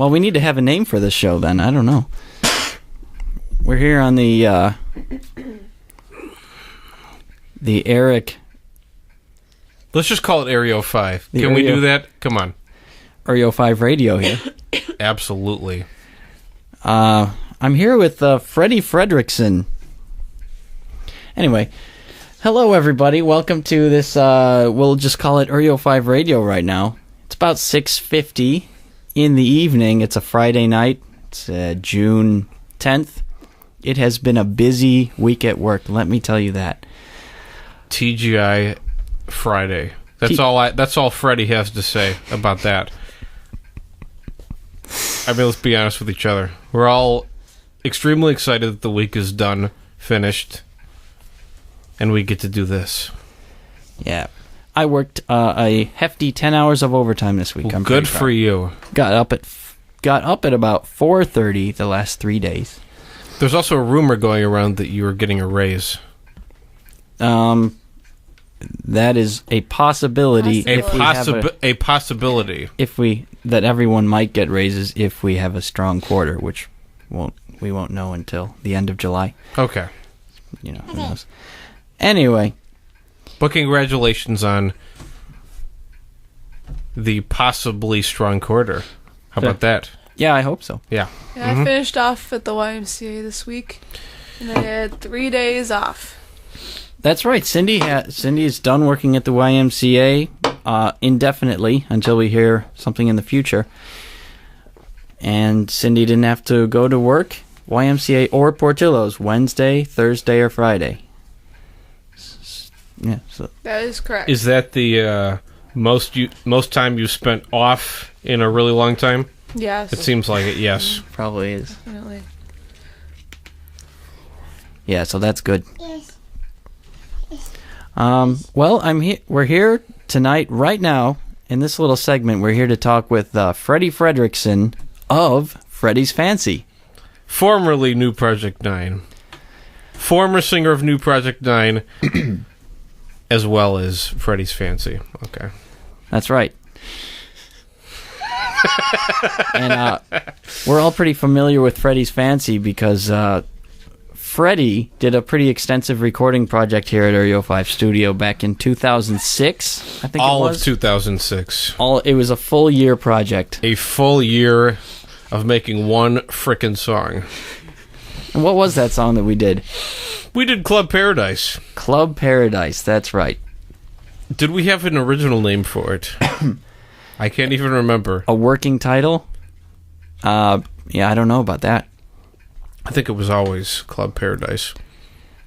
Well, we need to have a name for this show then. I don't know. We're here on the Erik. Let's just call it eryo5. Can we do that? Come on. eryo5 radio here. Absolutely. I'm here with Freddy Fredrickson. Anyway, hello everybody. Welcome to this, we'll just call it eryo5 radio right now. It's about 6:50 in the evening. It's a Friday night. It's June 10th. It has been a busy week at work, let me tell you that. TGI Friday. That's all Freddy has to say about that. I mean, let's be honest with each other. We're all extremely excited that the week is done, finished, and we get to do this. Yeah. I worked a hefty 10 hours of overtime this week. Well, good for you. Got up at about 4:30 the last 3 days. There's also a rumor going around that you were getting a raise. That is a possibility. A possibility. That everyone might get raises if we have a strong quarter, which we won't know until the end of July. Okay. You know, who knows. Anyway. But congratulations on the possibly strong quarter. How about that? Yeah, I hope so. Yeah. I finished off at the YMCA this week, and I had 3 days off. That's right. Cindy is done working at the YMCA indefinitely until we hear something in the future. And Cindy didn't have to go to work, YMCA or Portillo's, Wednesday, Thursday, or Friday. Yeah, so that is correct. Is that the most time you spent off in a really long time? Yes. It seems like it, yes. Probably is. Definitely. Yeah, so that's good. Yes. Well, we're here tonight, right now, in this little segment. We're here to talk with Freddy Fredrickson of Freddy's Fancy. Formerly New Project 9. Former singer of New Project 9, as well as Freddy's Fancy. Okay. That's right. And we're all pretty familiar with Freddy's Fancy because Freddy did a pretty extensive recording project here at eryo5 Studio back in 2006, I think all it was. Of 2006. It was a full year project. A full year of making one frickin' song. And what was that song that we did? We did Club Paradise. Club Paradise, that's right. Did we have an original name for it? I can't even remember. A working title? Yeah, I don't know about that. I think it was always Club Paradise.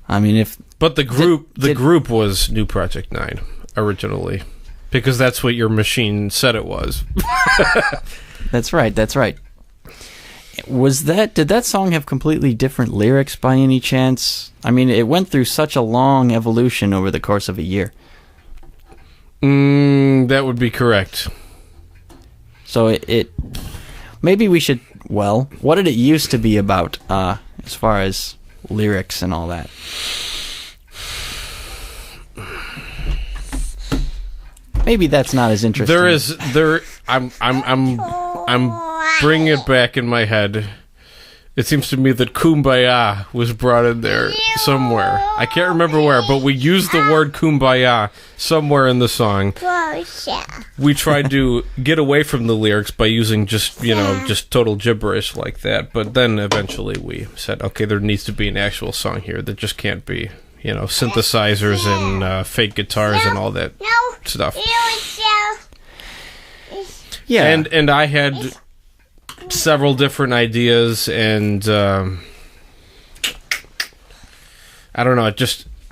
I mean, but the group was New Project 9 originally, because that's what your machine said it was. That's right. Did that song have completely different lyrics by any chance? I mean, it went through such a long evolution over the course of a year. That would be correct. So maybe we should. Well, what did it used to be about, as far as lyrics and all that? Maybe that's not as interesting. I'm bringing it back in my head. It seems to me that Kumbaya was brought in there somewhere. I can't remember where, but we used the word Kumbaya somewhere in the song. We tried to get away from the lyrics by using just total gibberish like that. But then eventually we said, okay, there needs to be an actual song here that just can't be, synthesizers and fake guitars and all that stuff. Yeah. And I had several different ideas, and I don't know,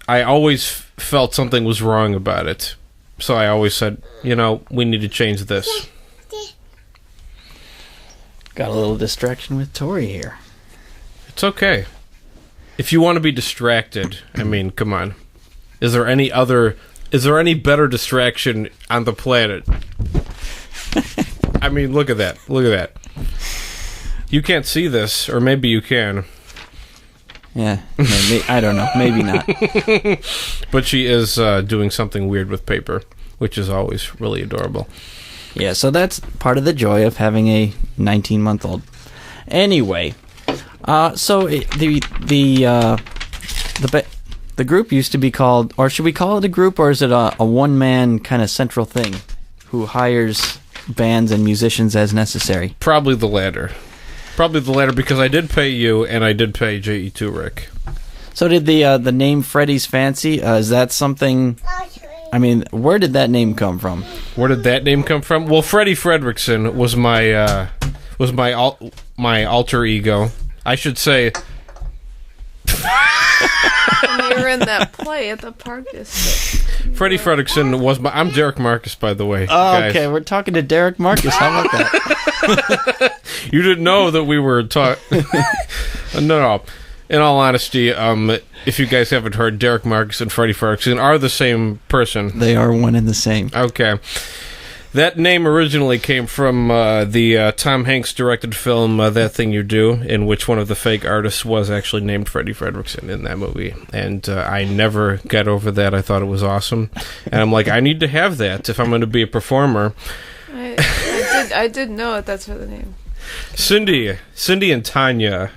I always felt something was wrong about it, so I always said, we need to change this. Got a little distraction with Tori here. It's okay. If you want to be distracted, I mean, come on. Is there any better distraction on the planet? I mean, look at that. You can't see this, or maybe you can. Yeah, maybe, I don't know. Maybe not. But she is doing something weird with paper, which is always really adorable. Yeah, so that's part of the joy of having a 19-month-old. Anyway, so the group used to be called, or should we call it a group, or is it a one-man kind of central thing who hires bands and musicians as necessary? Probably the latter. Because I did pay you, and I did pay JE2 Rick. So did the name Freddy's Fancy, is that something... I mean, where did that name come from? Well, Freddy Fredrickson was my alter ego. I should say... And you were in that play at the park district. Freddy Fredrickson was my... I'm Derek Marcus, by the way. Oh, guys. okay, we're talking to Derek Marcus. How about that? You didn't know that we were talking... No. In all honesty, if you guys haven't heard, Derek Marcus and Freddy Fredrickson are the same person. They are one and the same. Okay. That name originally came from the Tom Hanks directed film That Thing You Do, in which one of the fake artists was actually named Freddy Fredrickson in that movie. And I never got over that. I thought it was awesome. And I'm like, I need to have that if I'm going to be a performer. I did know it. That's for the name. Cindy and Tanya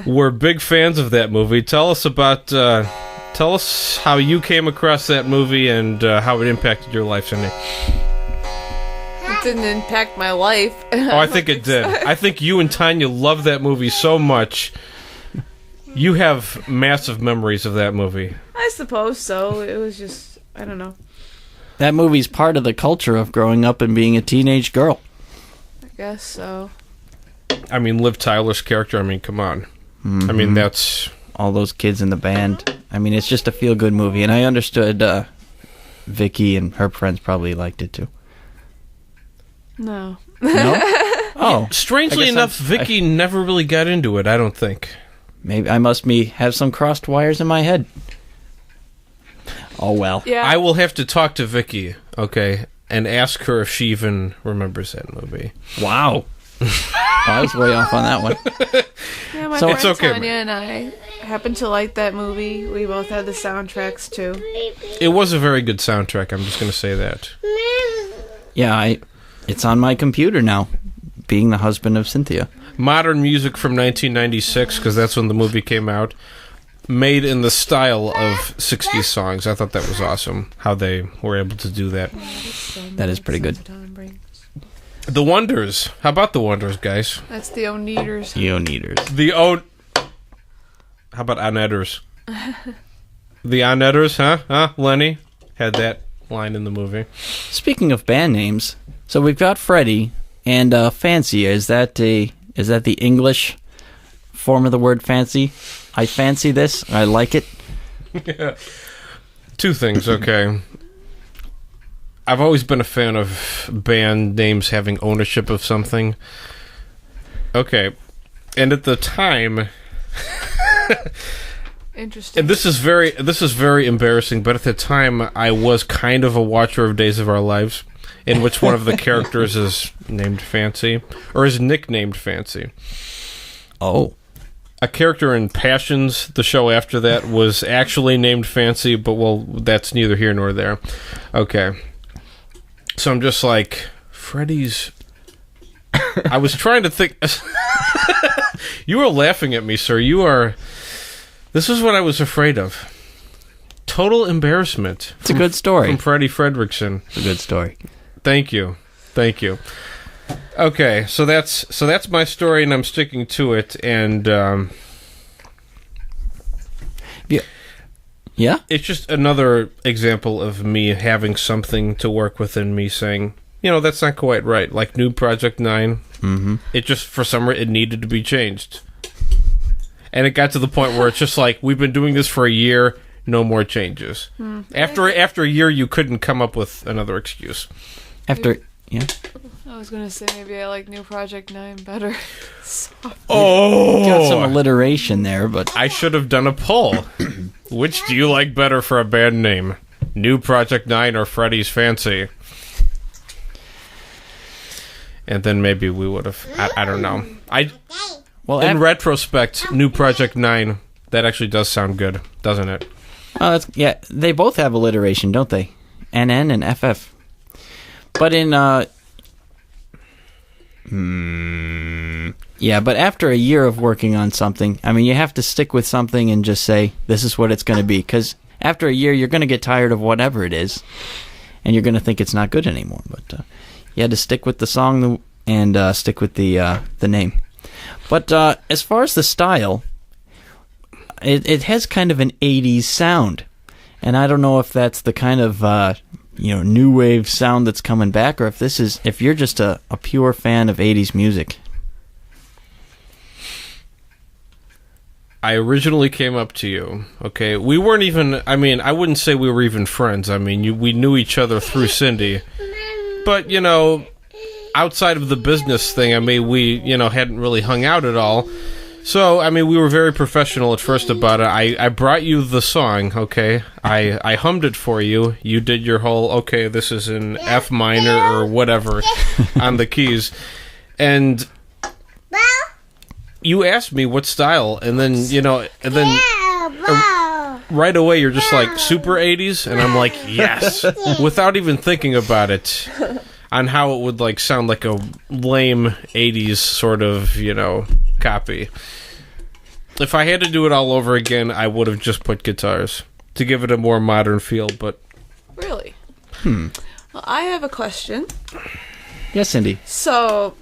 were big fans of that movie. Tell us how you came across that movie and how it impacted your life, Cindy. It didn't impact my life. Oh, I think it did. I think you and Tanya love that movie so much. You have massive memories of that movie. I suppose so. It was just, I don't know. That movie's part of the culture of growing up and being a teenage girl. I guess so. I mean, Liv Tyler's character, I mean, come on. Mm-hmm. I mean, that's... all those kids in the band. I mean, it's just a feel-good movie, and I understood Vicky and her friends probably liked it, too. No. No? Oh. Strangely enough, Vicky never really got into it, I don't think. Maybe I must have some crossed wires in my head. Oh, well. Yeah. I will have to talk to Vicky, okay, and ask her if she even remembers that movie. Wow. I was way off on that one. Yeah, my So friend it's okay. Tanya and I happened to like that movie. We both had the soundtracks, too. It was a very good soundtrack, I'm just going to say that. Yeah, it's on my computer now, being the husband of Cynthia. Modern music from 1996, because that's when the movie came out, made in the style of 60s songs. I thought that was awesome, how they were able to do that. That is pretty good. The Wonders. How about the Wonders, guys? That's the Oneaters. How about Onetters? The Onetters, huh? Lenny had that line in the movie. Speaking of band names, so we've got Freddy and Fancy. Is that the English form of the word fancy? I fancy this. I like it. Yeah. Two things, okay. I've always been a fan of band names having ownership of something. Okay. And at the time... Interesting. And this is very embarrassing, but at the time I was kind of a watcher of Days of Our Lives, in which one of the characters is named Fancy, or is nicknamed Fancy. Oh. A character in Passions, the show after that, was actually named Fancy, but, well, that's neither here nor there. Okay. So I'm just like, Freddy's... I was trying to think... You were laughing at me, sir. You are... This is what I was afraid of. Total embarrassment. It's a good story. From Freddy Fredrickson. It's a good story. Thank you. Okay, so that's my story, and I'm sticking to it, and... Yeah? It's just another example of me having something to work with and me saying, that's not quite right. Like New Project 9, It just, for some reason, it needed to be changed. And it got to the point where it's just like, we've been doing this for a year, no more changes. After a year, you couldn't come up with another excuse. Yeah. I was going to say maybe I like New Project 9 better. Oh! Got some alliteration there, but... I should have done a poll. Which do you like better for a band name? New Project 9 or Freddy's Fancy? And then maybe we would have... I don't know. In retrospect, New Project 9, that actually does sound good, doesn't it? Yeah, they both have alliteration, don't they? NN and FF. But in... Yeah, but after a year of working on something, I mean, you have to stick with something and just say, this is what it's going to be. Because after a year, you're going to get tired of whatever it is, and you're going to think it's not good anymore. But you had to stick with the song and stick with the name. But as far as the style, it has kind of an 80s sound. And I don't know if that's the kind of new wave sound that's coming back, or if you're just a pure fan of 80s music. I originally came up to you, okay? We weren't even, I wouldn't say we were even friends. We knew each other through Cindy. But, outside of the business thing, we, hadn't really hung out at all. So, we were very professional at first about it. I brought you the song, okay? I hummed it for you. You did your whole, okay, this is in F minor or whatever on the keys. And you asked me what style, and then, right away you're just like, super 80s? And I'm like, yes, without even thinking about it, on how it would, like, sound like a lame 80s sort of, copy. If I had to do it all over again, I would have just put guitars to give it a more modern feel, but... Really? Well, I have a question. Yes, Cindy. So...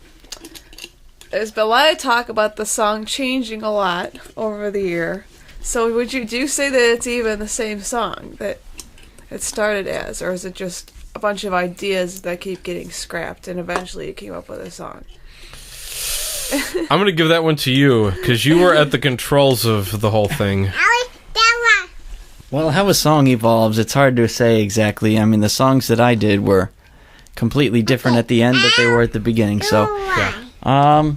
there's been a lot of talk about the song changing a lot over the year. So would you say that it's even the same song that it started as? Or is it just a bunch of ideas that keep getting scrapped and eventually you came up with a song? I'm going to give that one to you, because you were at the controls of the whole thing. Well, how a song evolves, it's hard to say exactly. The songs that I did were completely different at the end than they were at the beginning, so... Yeah.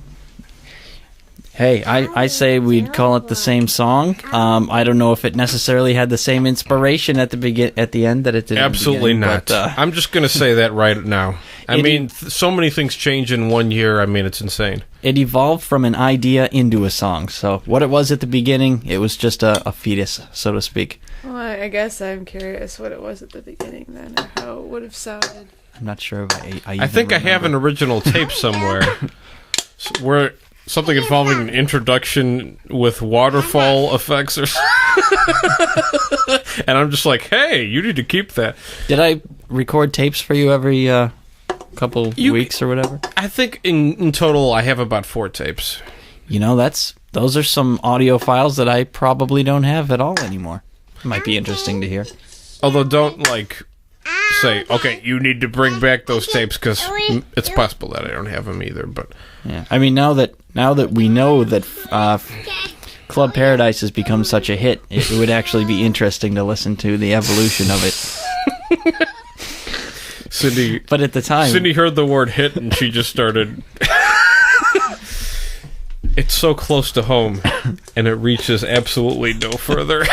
Hey, I say we'd call it the same song. I don't know if it necessarily had the same inspiration at the end that it did. Absolutely not. But, I'm just going to say that right now. So many things change in 1 year. It's insane. It evolved from an idea into a song. So what it was at the beginning, it was just a fetus, so to speak. Well, I guess I'm curious what it was at the beginning then, or how it would have sounded. I'm not sure if I think I have an original tape somewhere where something involving an introduction with waterfall effects or something. And I'm just like, hey, you need to keep that. Did I record tapes for you every couple weeks or whatever? I think in total I have about 4 tapes. Those are some audio files that I probably don't have at all anymore. Might be interesting to hear. Although don't say, okay, you need to bring back those tapes, because it's possible that I don't have them either. But yeah, now that we know that Club Paradise has become such a hit, it would actually be interesting to listen to the evolution of it. Cindy, but at the time, Cindy heard the word hit and she just started. It's so close to home, and it reaches absolutely no further.